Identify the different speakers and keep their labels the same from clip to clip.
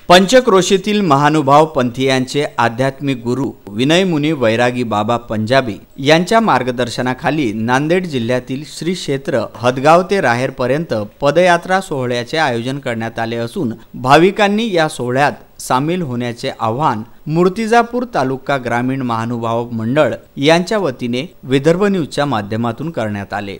Speaker 1: पंचक्रोशीतील महानुभाव पंथीयांचे आध्यात्मिक गुरु विनय मुनी वैरागी बाबा पंजाबी यांच्या मार्गदर्शनाखाली नांदेड जिल्ह्यातील श्री क्षेत्र हदगाव ते राहेर पर्यंत पदयात्रा सोहळ्याचे आयोजन करण्यात आले असून भाविकांनी या सोहळ्यात सामील होण्याचे आवाहन मूर्तिजापूर तालुका ग्रामीण महानुभाव मंडळ यांच्या वतीने विदर्भ न्यूजच्या माध्यमातून करण्यात आले।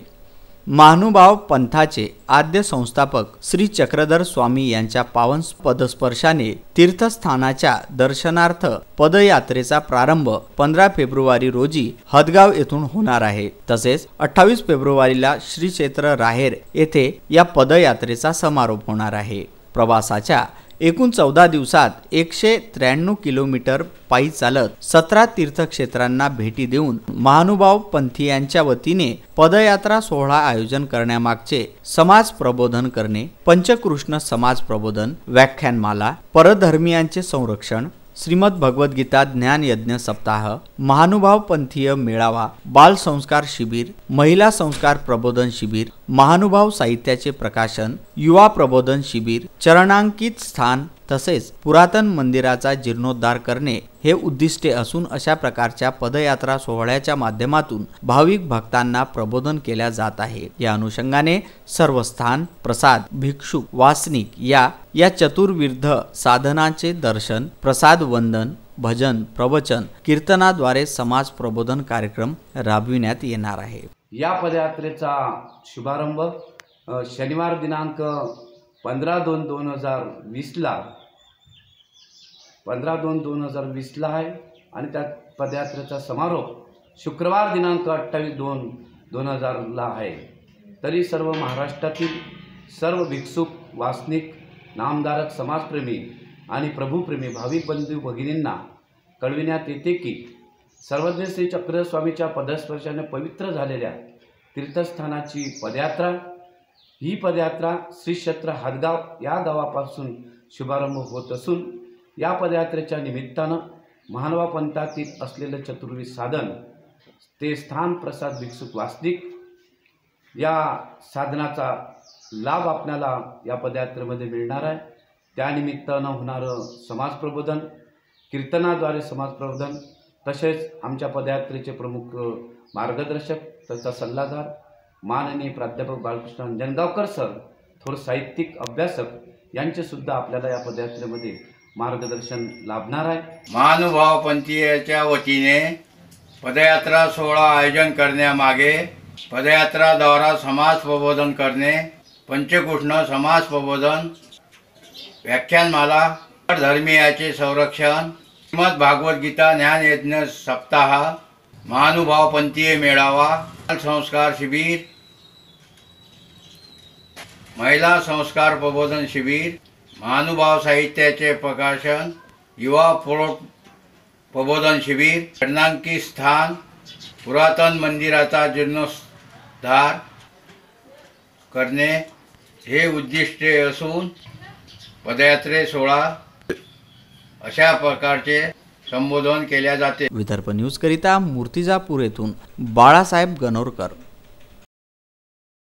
Speaker 1: महानुभाव पंथाचे आद्य संस्थापक श्री चक्रधर स्वामी यांच्या पावन पदस्पर्शाने तीर्थस्थानाच्या दर्शनार्थ पदयात्रेचा प्रारंभ 15 फेब्रुवारी रोजी हदगाव येथून होणार आहे। तसेच 28 फेब्रुवारीला श्री क्षेत्र राहेर येथे या पदयात्रेचा समारोप होणार आहे। प्रवासाच्या एकूण 14 दिवसात 193 किलोमीटर पायी चालत 17 तीर्थक्षेत्रांना भेटी देऊन महानुभाव पंथीयांच्या वतीने पदयात्रा सोहळा आयोजन करण्यामागचे समाज प्रबोधन करणे, पंचकृष्ण समाज प्रबोधन, व्याख्यानमाला, परधर्मीयांचे संरक्षण, श्रीमद भगवद गीता ज्ञान यज्ञ सप्ताह, महानुभाव पंथीय मेळावा, बाल संस्कार शिबिर, महिला संस्कार प्रबोधन शिबिर, महानुभाव साहित्याचे प्रकाशन, युवा प्रबोधन शिबिर, चरणांकित स्थान तसेच पुरातन मंदिराचा जीर्णोद्धार करणे हे उद्दिष्टे असून अशा प्रकारच्या पदयात्रा सोहळ्याच्या माध्यमातून भाविक भक्तांना प्रबोधन केल्या जात आहे। या अनुषंगाने सर्व स्थान, प्रसाद, भिक्षुक, वासनिक या चतुर्विध साधनांचे दर्शन, प्रसाद वंदन, भजन, प्रवचन, कीर्तनाद्वारे समाज प्रबोधन कार्यक्रम राबविण्यात येणार आहे।
Speaker 2: या पदयात्रेचा शुभारंभ शनिवार दिनांक 15/2/2020 ला आहे आणि त्या पदयात्रेचा समारोप शुक्रवार दिनांक 28/2/2020 ला आहे। तरी सर्व महाराष्ट्रातील सर्व भिक्षुक, वासनिक, नामधारक, समाजप्रेमी आणि प्रभुप्रेमी भाविक बंधू भगिनींना कळविण्यात येते की सर्वज्ञ श्री चक्रधर स्वामीच्या पदस्पर्शाने पवित्र झालेल्या तीर्थस्थानाची पदयात्रा ही पदयात्रा श्री क्षेत्र हदगाव या गावापासून शुभारंभ होत असून या पदयात्रेच्या निमित्तानं महानुभाव पंथातील असलेले चतुर्विध साधन ते स्थान, प्रसाद, भिक्षुक, वासनिक या साधनाचा लाभ आपल्याला या पदयात्रेमध्ये मिळणार आहे। त्यानिमित्तानं होणारं समाज प्रबोधन, कीर्तनाद्वारे समाज प्रबोधन, तसेच आमच्या पदयात्रेचे प्रमुख मार्गदर्शक तथा सल्लागार माननीय प्राध्यापक बाळकृष्ण अंजनगावकर सर, थोर साहित्यिक अभ्यासक यांचे सुद्धा आपल्याला या पदयात्रेमध्ये मार्गदर्शन लाभणार आहे।
Speaker 3: महानुभाव पंथीयाच्या वतीने पदयात्रा सोहळा आयोजन करण्यामागे पदयात्रा द्वारा समाज प्रबोधन करणे, पंचकृष्ण समाज प्रबोधन, व्याख्यानमाला, धर्मीयाचे संरक्षण, श्रीमद भागवत गीता ज्ञान यज्ञ सप्ताह, महानुभाव पंथीय मेळावा, बाल संस्कार शिबिर, महिला संस्कार प्रबोधन शिबिर, महानुभाव साहित्याचे प्रकाशन, युवा प्रबोधन शिबिर, चरणांकित स्थान, पुरातन मंदिराचा जीर्णोद्धार करणे हे उद्दिष्टे असून पदयात्रे सोहळा अशा प्रकारचे संबोधन केल्या जाते।
Speaker 1: विदर्भ न्यूज करिता मूर्तिजापूर येथून बाळासाहेब गणोरकर।